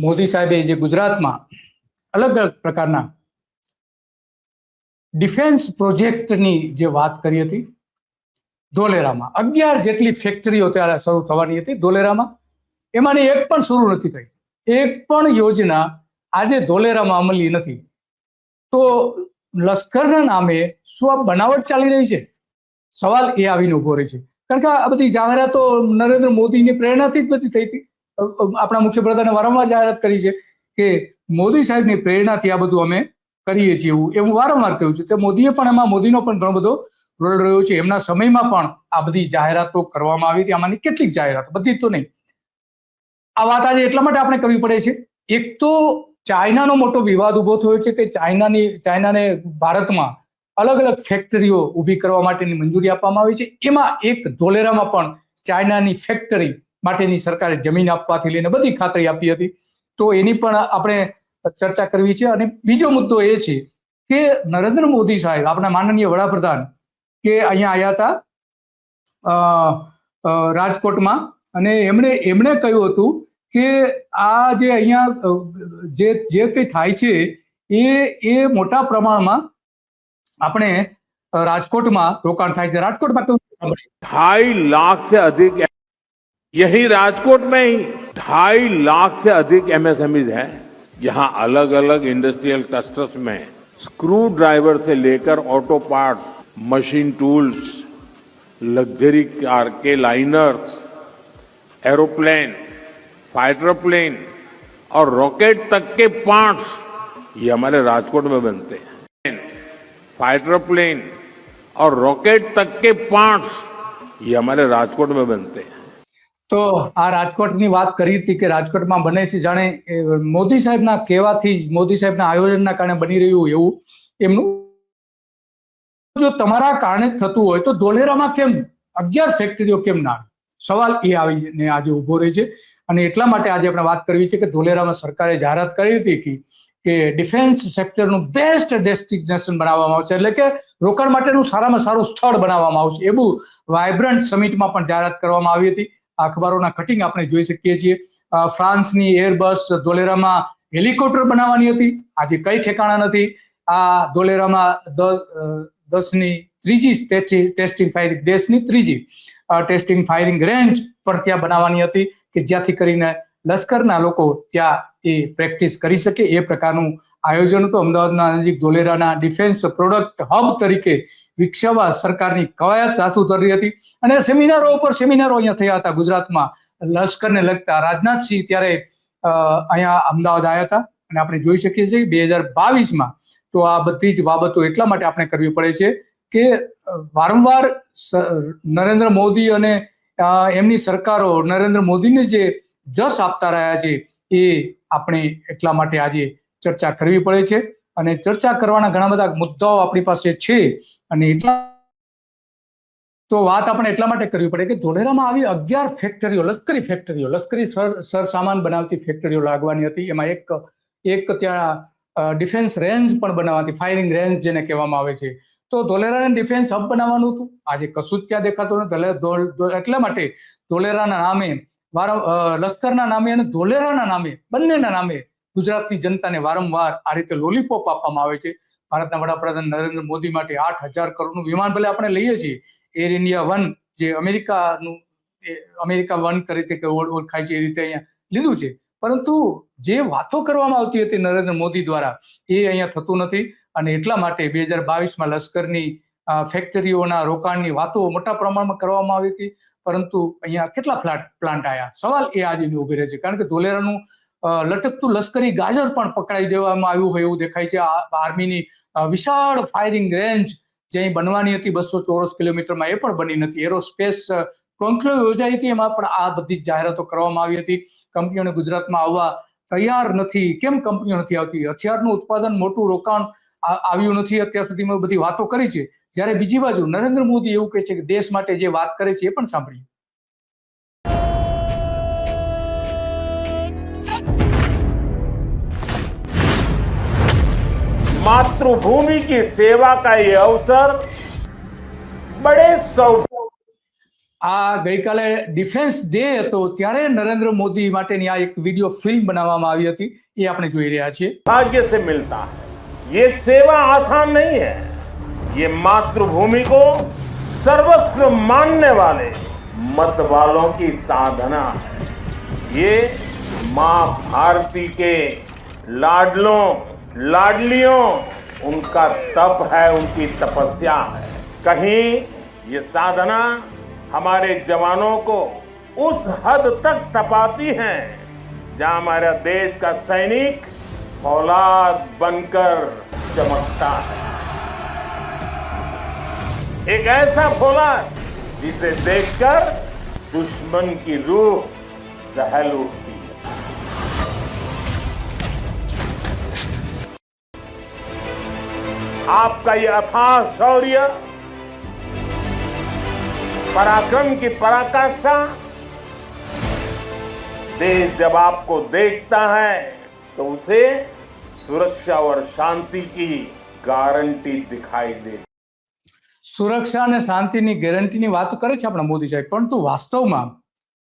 મોદી સાહેબે જે ગુજરાતમાં અલગ અલગ પ્રકારના ડિફેન્સ પ્રોજેક્ટની જે વાત કરી હતી, ધોલેરામાં 11 જેટલી ફેક્ટરીઓ ત્યારે શરૂ થવાની હતી ધોલેરામાં, એમાંની એક પણ શરૂ નથી થઈ. એક પણ યોજના આજે ધોલેરામાં અમલી નથી. તો લશ્કરના નામે શું આ બનાવટ ચાલી રહી છે? સવાલ એ આવીને ઉભો રહે છે. કારણ કે આ બધી જાહેરાતો નરેન્દ્ર મોદીની પ્રેરણાથી જ બધી થઈ હતી. આપણા મુખ્યપ્રધાને વારંવાર જાહેરાત કરી છે કે મોદી સાહેબની પ્રેરણાથી આ બધું અમે કરીએ છીએ, એવું વારંવાર કહ્યું છે. તે મોદીએ પણ એમાં મોદીનો પણ ઘણો બધો રોલ રહ્યો છે. એમના સમયમાં પણ આ બધી જાહેરાતો કરવામાં આવી હતી. આમાંની કેટલીક જાહેરાતો, બધી તો નહીં. આ વાત આજે એટલા માટે આપણે કરવી પડે છે. એક તો ચાઇનાનો મોટો વિવાદ ઉભો થયો છે કે ચાઇનાને ભારતમાં અલગ અલગ ફેક્ટરીઓ ઊભી કરવા માટેની મંજૂરી આપવામાં આવી છે. એમાં એક ધોલેરામાં પણ ચાઇનાની ફેક્ટરી માટેની સરકારે જમીન આપવાથી લઈને બધી ખાતરી આપી હતી. તો એની પણ આપણે ચર્ચા કરવી છે. અને બીજો મુદ્દો એ છે કે નરેન્દ્ર મોદી સાહેબ, આપણા માનનીય વડાપ્રધાન, કે અહીંયા આવ્યા હતા રાજકોટમાં, અને એમણે કહ્યું હતું કે આ જે અહીંયા જે કંઈ થાય છે એ મોટા પ્રમાણમાં આપણે રાજકોટમાં રોકાણ થાય છે. રાજકોટમાં કેવું 2.5 लाख से अधिक, यही राजकोट में ही 2.5 लाख से अधिक एमएसएमईज हैं. यहाँ अलग अलग इंडस्ट्रियल क्लस्टर्स में स्क्रू ड्राइवर से लेकर auto parts, machine tools, luxury car के लाइनर्स, एरोप्लेन, फाइटर प्लेन और रॉकेट तक के पार्ट्स ये हमारे राजकोट में बनते हैं. फाइटर प्लेन और रॉकेट तक के पार्ट्स ये हमारे राजकोट में बनते हैं. તો આ રાજકોટની વાત કરી હતી કે રાજકોટમાં બને છે, જાણે મોદી સાહેબના કહેવાથી, મોદી સાહેબના આયોજનના કારણે બની રહ્યું એવું એમનું. જો તમારા કારણે થતું હોય તો ધોલેરામાં કેમ 11 ફેક્ટરીઓ કેમ ના? સવાલ એ આવીને આજે ઉભો રહે છે. અને એટલા માટે આજે આપણે વાત કરવી છે કે ધોલેરામાં સરકારે જાહેરાત કરી હતી કે ડિફેન્સ સેક્ટરનું બેસ્ટ ડેસ્ટિનેશન બનાવવામાં આવશે, એટલે કે રોકાણ માટેનું સારામાં સારું સ્થળ બનાવવામાં આવશે. એવું વાઇબ્રન્ટ સમિટમાં પણ જાહેરાત કરવામાં આવી હતી. અખબારોના કટિંગ આપણે જોઈ શકીએ છીએ. ફ્રાન્સની એરબસ ધોલેરામાં હેલિકોપ્ટર બનાવવાની હતી, આજે કઈ ઠેકાણા નથી. આ ધોલેરામાં 10ની ત્રીજી ટેસ્ટિંગ ફાયરિંગ, દેશની ત્રીજી ટેસ્ટિંગ ફાયરિંગ રેન્જ પણ ત્યાં બનાવવાની હતી કે જ્યાંથી કરીને લશ્કરના લોકો ત્યાં એ પ્રેક્ટિસ કરી શકે. એ પ્રકારનું આયોજન હતું. અમદાવાદના નજીક ધોલેરાના ડિફેન્સ પ્રોડક્ટ હબ તરીકે વિકસાવવા સરકારની કવાયત હાથ ધરી હતી. અને સેમિનારો અહીંયા થયા હતા ગુજરાતમાં લશ્કરને લગતા. રાજનાથસિંહ ત્યારે અહીંયા અમદાવાદ આવ્યા હતા. અને આપણે જોઈ શકીએ છીએ 2022માં તો આ બધી જ બાબતો એટલા માટે આપણે કરવી પડે છે કે વારંવાર નરેન્દ્ર મોદી અને એમની સરકારો નરેન્દ્ર મોદીને જે જશ આપતા રહ્યા છે એ આપણે એટલા માટે આજે ચર્ચા કરવી પડે છે. અને ચર્ચા કરવાના ઘણા બધા મુદ્દાઓ આપણી પાસે છે. અને એટલા તો વાત આપણે એટલા માટે કરવી પડે કે ધોલેરામાં આવી 11 ફેક્ટરીઓ, લશ્કરી સરસામાન બનાવતી ફેક્ટરીઓ લાગવાની હતી. એમાં એક ત્યાં ડિફેન્સ રેન્જ પણ બનાવવાની, ફાયરિંગ રેન્જ જેને કહેવામાં આવે છે. તો ધોલેરાને ડિફેન્સ હબ બનાવવાનું હતું. આજે કશું જ ત્યાં દેખાતું નથી. એટલા માટે ધોલેરાના નામે, લશ્કરના નામે અને ધોલેરાના નામે, બંનેના નામે ગુજરાતની જનતાને વારંવાર આ રીતે લોલીપોપ આપવામાં આવે છે. ભારતના વડાપ્રધાન નરેન્દ્ર મોદી માટે 8,000 કરોડનું વિમાન ભલે આપણે લઈએ છીએ, એર ઇન્ડિયા 1, જે અમેરિકા 1 તરીકે ઓળખાય છે, એ રીતે અહીંયા લીધું છે. પરંતુ જે વાતો કરવામાં આવતી હતી નરેન્દ્ર મોદી દ્વારા એ અહીંયા થતું નથી. અને એટલા માટે 2022માં લશ્કરની ફેક્ટરીઓના રોકાણની વાતો મોટા પ્રમાણમાં કરવામાં આવી હતી. પરંતુ અહીંયા કેટલા પ્લાન્ટ આવ્યા? સવાલ એ આજે ઉભી રહે છે. કારણ કે ધોલેરાનું લટકતું લશ્કરી ગાજર પણ પકડાઈ દેવામાં આવ્યું હોય એવું દેખાય છે. આર્મીની વિશાળ ફાયરિંગ રેન્જ જે બનવાની હતી 200 ચોરસ કિલોમીટરમાં, એ પણ બની નથી. એરોસ્પેસ કોન્ક્લેવ યોજાઈ હતી, એમાં પણ આ બધી જાહેરાતો કરવામાં આવી હતી. કંપનીઓને ગુજરાતમાં આવવા તૈયાર નથી. કેમ કંપનીઓ નથી આવતી? હથિયારનું ઉત્પાદન, મોટું રોકાણ આવ્યું નથી અત્યાર સુધીમાં, બધી વાતો કરી છે. જ્યારે બીજી બાજુ નરેન્દ્ર મોદી એવું કહે છે કે દેશ માટે જે વાત કરે છે એ પણ સાંભળીએ. मातृभूमि की सेवा का ये अवसर बड़े આ ગઈકાલે ડિફેન્સ ડે હતો ત્યારે નરેન્દ્ર મોદી માટેની આ એક વિડીયો ફિલ્મ બનાવવામાં આવી હતી, એ આપણે જોઈ રહ્યા છીએ. भाग्य से मिलता है। ये सेवा आसान नहीं है। ये मातृभूमि को सर्वस्व मानने वाले मत वालों की साधना है। ये मां भारती के लाडलों लाडलियों उनका तप है, उनकी तपस्या है। कहीं ये साधना हमारे जवानों को उस हद तक तपाती है जहां हमारा देश का सैनिक फौलाद बनकर चमकता है। एक ऐसा फौलाद जिसे देखकर दुश्मन की रूह दहल उठती है। आपका ये अथाह शौर्य, पराक्रम की पराकाष्ठा, देश जब आपको देखता है तो उसे सुरक्षा और शांति की गारंटी दिखाई देती। સુરક્ષા અને શાંતિની ગેરંટીની વાત કરે છે આપણા મોદી સાહેબ, પરંતુ વાસ્તવમાં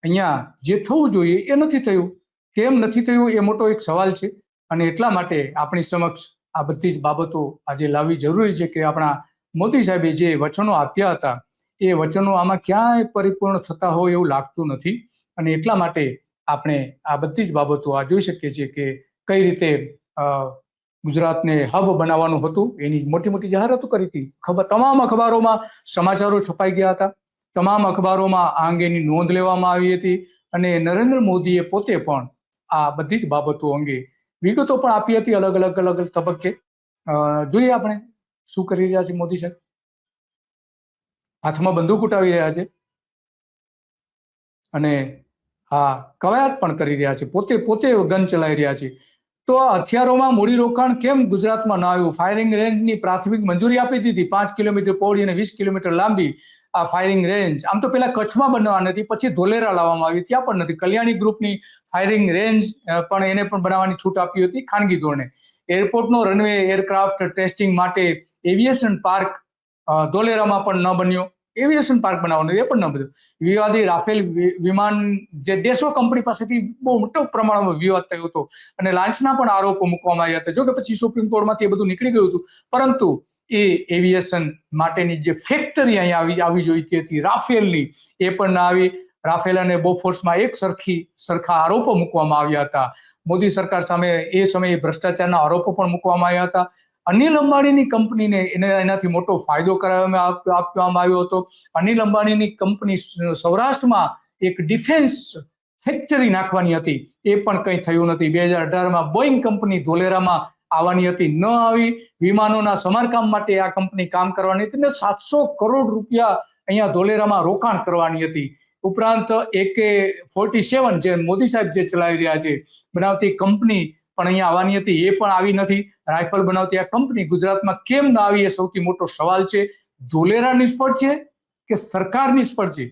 અહીંયા જે થવું જોઈએ એ નથી થયું. કેમ નથી થયું એ મોટો એક સવાલ છે, અને એટલા માટે આપણી સમક્ષ આ બધી જ બાબતો આજે લાવવી જરૂરી છે કે આપણા મોદી સાહેબે જે વચનો આપ્યા હતા એ વચનો આમાં ક્યાંય પરિપૂર્ણ થતા હોય એવું લાગતું નથી. અને એટલા માટે આપણે આ બધી જ બાબતો આ જોઈ શકીએ છીએ કે કઈ રીતે ગુજરાતને હબ બનાવવાનું હતું, એની મોટી મોટી જાહેરાતો કરી હતી. તમામ અખબારોમાં સમાચારો છપાઈ ગયા હતા, તમામ અખબારોમાં આ અંગેની નોંધ લેવામાં આવી હતી, અને નરેન્દ્ર મોદીએ પોતે પણ આ બધી જ બાબતો અંગે વિગતો પણ આપી હતી અલગ અલગ તબક્કે. જોઈએ આપણે શું કરી રહ્યા છે મોદી સાહેબ. હાથમાં બંદૂક ઉઠાવી રહ્યા છે અને આ કવાયત પણ કરી રહ્યા છે, પોતે ગન ચલાવી રહ્યા છે. તો આ હથિયારોમાં મૂડીરોકાણ કેમ ગુજરાતમાં ન આવ્યું? ફાયરિંગ રેન્જની પ્રાથમિક મંજૂરી આપી દીધી, 5 કિલોમીટર પહોળી અને 20 કિલોમીટર લાંબી આ ફાયરિંગ રેન્જ. આમ તો પેલા કચ્છમાં બનાવવાની હતી, પછી ધોલેરા લાવવામાં આવી, ત્યાં પણ નથી. કલ્યાણી ગ્રુપની ફાયરિંગ રેન્જ પણ એને પણ બનાવવાની છૂટ આપી હતી ખાનગી ધોરણે. એરપોર્ટનો રનવે એરક્રાફ્ટ ટેસ્ટિંગ માટે એવિએશન પાર્ક ધોલેરામાં પણ ન બન્યો. એવિએશન પાર્ક બનાવવાનું એ પણ ન બધું. વિવાદી રાફેલ વિમાન જે ડેસો કંપની પાસેથી બહુ મોટો પ્રમાણમાં વિવાદ થયો હતો અને લાંચના પણ આરોપો મૂકવામાં આવ્યા હતા. જો કે પછી સુપ્રીમ કોર્ટમાંથી એ બધું નીકળી ગયું હતું, પરંતુ એ એવિએશન માટેની જે ફેક્ટરી અહીંયા આવી જોઈતી હતી રાફેલની, એ પણ ના આવી. રાફેલ અને બોફોર્સમાં એક સરખા આરોપો મૂકવામાં આવ્યા હતા. મોદી સરકાર સામે એ સમયે ભ્રષ્ટાચારના આરોપો પણ મૂકવામાં આવ્યા હતા. અનિલ અંબાણીની કંપનીને એનાથી મોટો ફાયદો આપવામાં આવ્યો હતો. અનિલ અંબાણીની કંપની સૌરાષ્ટ્રમાં એક ડિફેન્સ ફેક્ટરી નાખવાની હતી, એ પણ કંઈ થયું નથી. 2018માં બોઈંગ કંપની ધોલેરામાં આવવાની હતી, ન આવી. વિમાનોના સમારકામ માટે આ કંપની કામ કરવાની હતી, 700 કરોડ રૂપિયા અહીંયા ધોલેરામાં રોકાણ કરવાની હતી. ઉપરાંત AK-47 જે મોદી સાહેબ જે ચલાવી રહ્યા છે બનાવતી કંપની પણ અહીંયા આવવાની હતી, એ પણ આવી નથી. રાઇફલ બનાવતી આ કંપની ગુજરાતમાં કેમ ના આવી એ સૌથી મોટો સવાલ છે. ધોલેરા નિષ્ફળ છે કે સરકાર નિષ્ફળ છે?